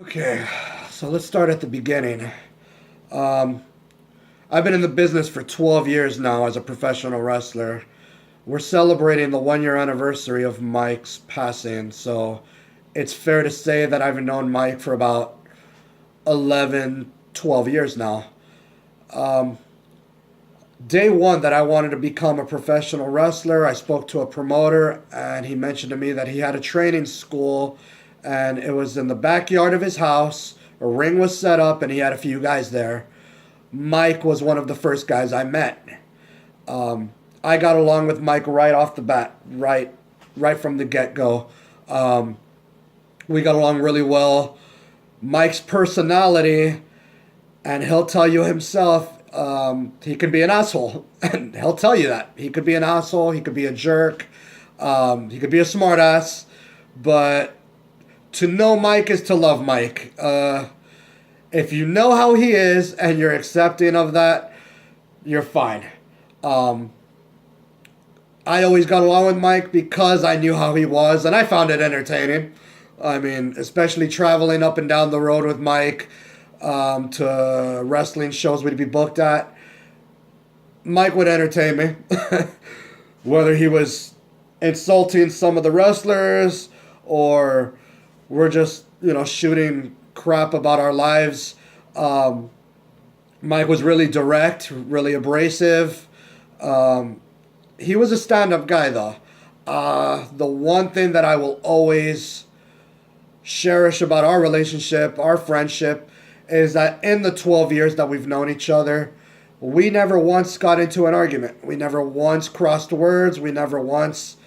Okay, so let's start at the beginning. Um, I've been in the business for 12 years now as a professional wrestler. We're celebrating the 1 year anniversary of Mike's passing, so it's fair to say that I've known Mike for about 11, 12 years now. Um, Day one that I wanted to become a professional wrestler, I spoke to a promoter and he mentioned to me that he had a training school and it was in the backyard of his house. A ring was set up and he had a few guys there. Mike was one of the first guys I met. Um, I got along with Mike right off the bat, right from the get go. Um, we got along really well. Mike's personality, and he'll tell you himself, he can be an asshole, and he'll tell you that he could be an asshole. He could be a jerk. He could be a smartass, but to know Mike is to love Mike. If you know how he is and you're accepting of that, you're fine. Um, I always got along with Mike because I knew how he was, and I found it entertaining. I mean, especially traveling up and down the road with Mike to wrestling shows we'd be booked at. Mike would entertain me, whether he was insulting some of the wrestlers or we're just shooting crap about our lives. Um, Mike was really direct, really abrasive. Um, he was a stand-up guy, though. The one thing that I will always cherish about our relationship, our friendship, is that in the 12 years that we've known each other, we never once got into an argument. We never once crossed words. We never once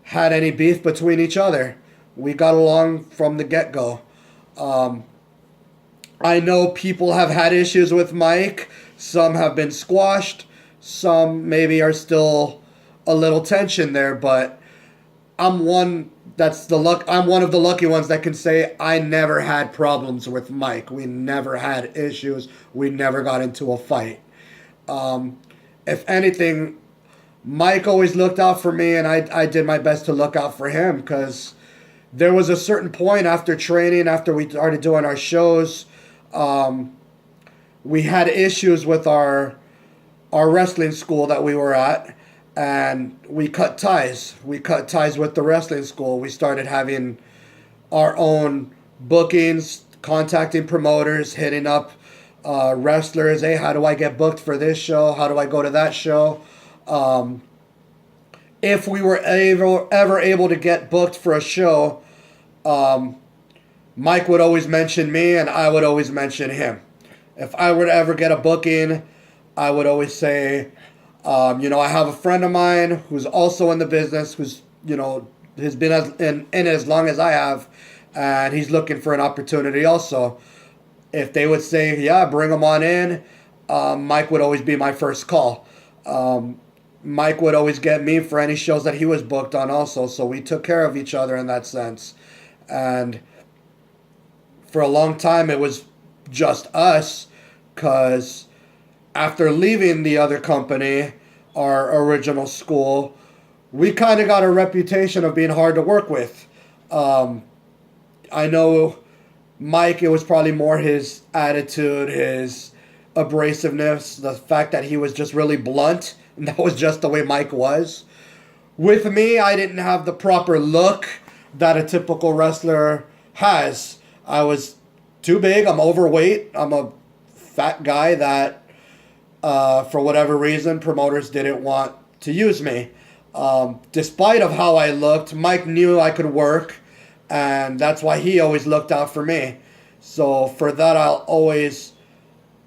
had any beef between each other. We got along from the get-go. Um, I know people have had issues with Mike. Some have been squashed. Some maybe are still a little tension there, but I'm one that's the luck. I'm one of the lucky ones that can say I never had problems with Mike. We never had issues. We never got into a fight. Um, if anything, Mike always looked out for me, and I did my best to look out for him because there was a certain point after training, after we started doing our shows, um, we had issues with our wrestling school that we were at, and we cut ties. We cut ties with the wrestling school. We started having our own bookings, contacting promoters, hitting up wrestlers. Hey, how do I get booked for this show? How do I go to that show? Um, if we were ever able to get booked for a show, um, Mike would always mention me and I would always mention him. If I were to ever get a booking, I would always say, I have a friend of mine who's also in the business, who's, has been in it as long as I have, and he's looking for an opportunity also. If they would say, yeah, bring him on in, Mike would always be my first call. Mike would always get me for any shows that he was booked on also, so we took care of each other in that sense. And for a long time, it was just us, because after leaving the other company, our original school, we kind of got a reputation of being hard to work with. Um, I know Mike, it was probably more his attitude, his abrasiveness, the fact that he was just really blunt, and that was just the way Mike was. With me, I didn't have the proper look that a typical wrestler has. I was too big, I'm overweight, I'm a fat guy that for whatever reason, promoters didn't want to use me. Despite of how I looked, Mike knew I could work, and that's why he always looked out for me. So for that, I'll always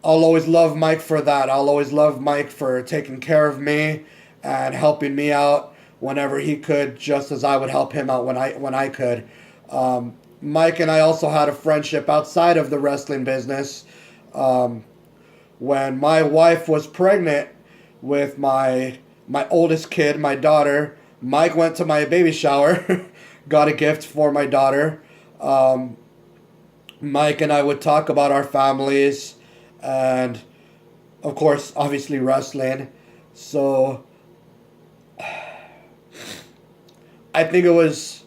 love Mike for that. I'll always love Mike for taking care of me and helping me out whenever he could, just as I would help him out when I could. Mike and I also had a friendship outside of the wrestling business. When my wife was pregnant with my oldest kid, my daughter, Mike went to my baby shower, got a gift for my daughter. Mike and I would talk about our families and, of course, obviously wrestling. So I think it was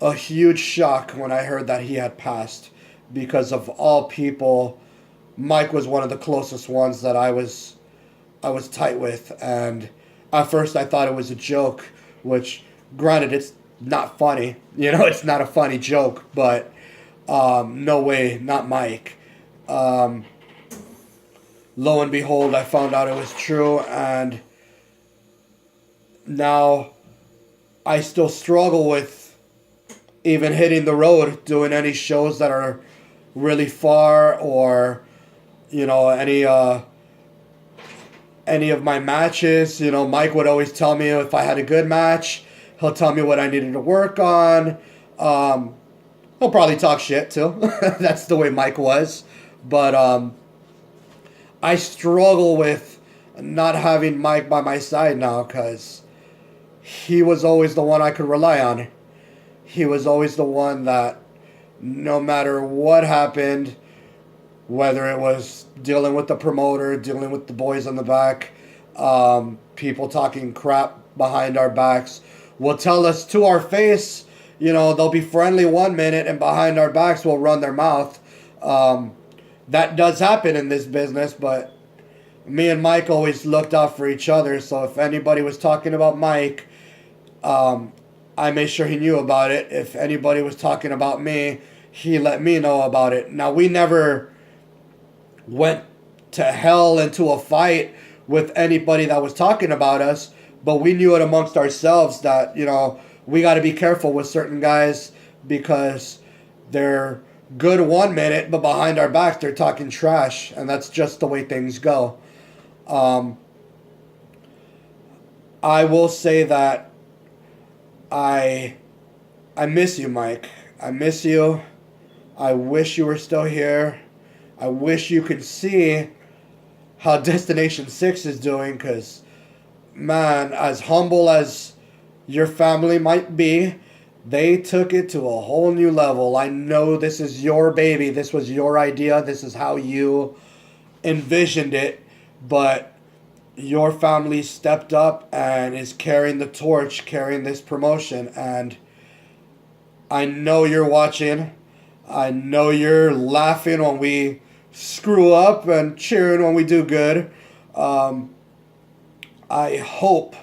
a huge shock when I heard that he had passed. because of all people, Mike was one of the closest ones that I was tight with, and at first I thought it was a joke, which, granted, it's not funny. It's not a funny joke, but no way, not Mike. Um, Lo and behold, I found out it was true, and now I still struggle with even hitting the road, doing any shows that are really far, or any of my matches. Mike would always tell me if I had a good match. He'll tell me what I needed to work on. He'll probably talk shit too. That's the way Mike was. But I struggle with not having Mike by my side now, because he was always the one I could rely on. He was always the one that, no matter what happened, whether it was dealing with the promoter, dealing with the boys on the back, people talking crap behind our backs, will tell us to our face. They'll be friendly 1 minute, and behind our backs will run their mouth. That does happen in this business, but me and Mike always looked out for each other. So if anybody was talking about Mike, I made sure he knew about it. If anybody was talking about me, he let me know about it. Now, we never went to hell into a fight with anybody that was talking about us, but we knew it amongst ourselves that, we got to be careful with certain guys, because they're good 1 minute, but behind our backs they're talking trash, and that's just the way things go. I will say that I miss you, Mike. I miss you. I wish you were still here. I wish you could see how Destination 6 is doing, because, man, as humble as your family might be, they took it to a whole new level. I know this is your baby. This was your idea. This is how you envisioned it. But your family stepped up and is carrying the torch, carrying this promotion. And I know you're watching. I know you're laughing when we screw up and cheering when we do good. I hope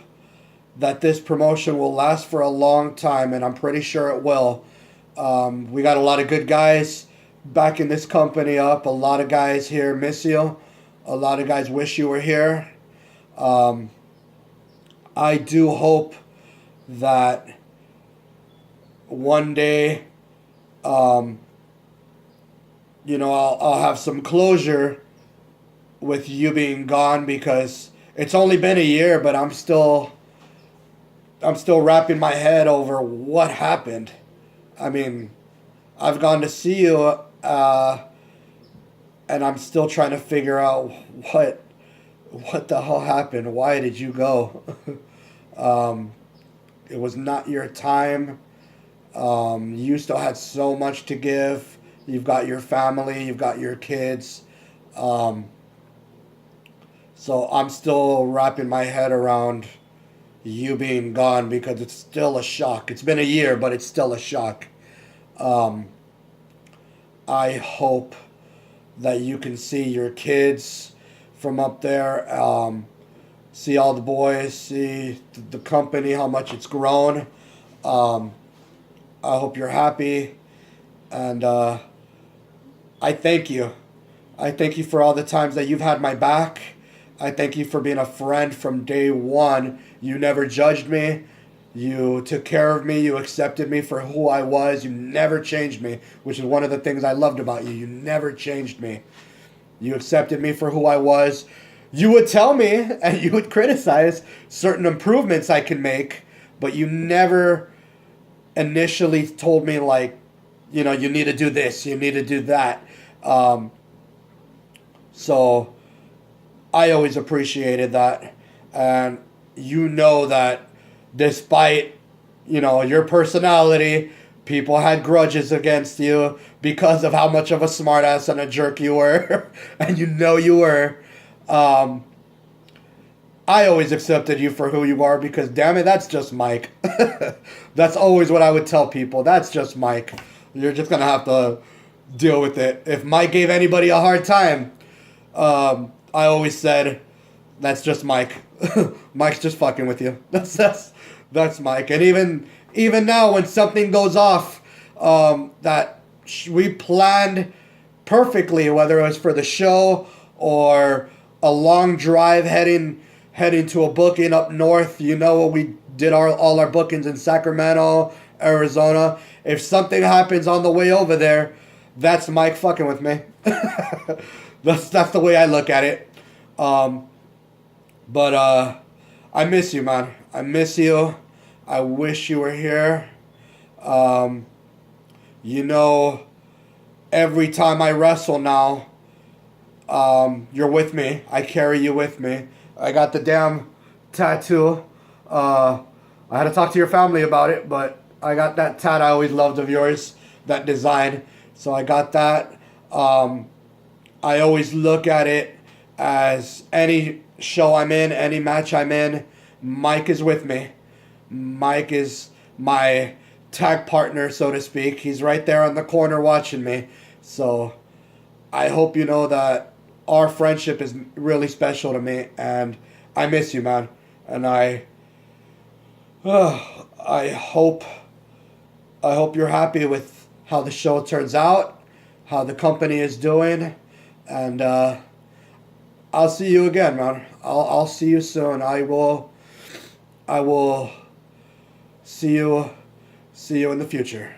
that this promotion will last for a long time, and I'm pretty sure it will. We got a lot of good guys backing this company up. A lot of guys here miss you. A lot of guys wish you were here. I do hope that one day, I'll have some closure with you being gone, because it's only been a year, but I'm still wrapping my head over what happened. I mean, I've gone to see you, and I'm still trying to figure out what the hell happened. Why did you go? It was not your time. You still had so much to give. You've got your family. You've got your kids. So I'm still wrapping my head around you being gone, because it's still a shock. It's been a year, but it's still a shock. I hope that you can see your kids from up there, see all the boys, see the company, how much it's grown. I hope you're happy, and I thank you. I thank you for all the times that you've had my back. I thank you for being a friend from day one. You never judged me. You took care of me. You accepted me for who I was. You never changed me, which is one of the things I loved about you. You never changed me. You accepted me for who I was. You would tell me and you would criticize certain improvements I can make, but you never initially told me, like, you need to do this, you need to do that. So I always appreciated that. And that despite, your personality, people had grudges against you because of how much of a smartass and a jerk you were. And you were. I always accepted you for who you are, because, damn it, that's just Mike. That's always what I would tell people. That's just Mike. You're just going to have to deal with it. If Mike gave anybody a hard time, I always said, that's just Mike. Mike's just fucking with you. That's Mike. And even now, when something goes off, that we planned perfectly, whether it was for the show or a long drive heading to a booking up north. You know, we did all our bookings in Sacramento, Arizona. If something happens on the way over there, that's Mike fucking with me. That's the way I look at it. But I miss you, man. I miss you. I wish you were here. You know, every time I wrestle now, you're with me. I carry you with me. I got the damn tattoo. I had to talk to your family about it, but I got that tat I always loved of yours, that design. So I got that. I always look at it as any show I'm in, any match I'm in, Mike is with me. Mike is my tag partner, so to speak. He's right there on the corner watching me. So I hope you know that our friendship is really special to me, and I miss you, man. And I hope you're happy with how the show turns out, how the company is doing, and I'll see you again, man. I'll see you soon. I will see you in the future.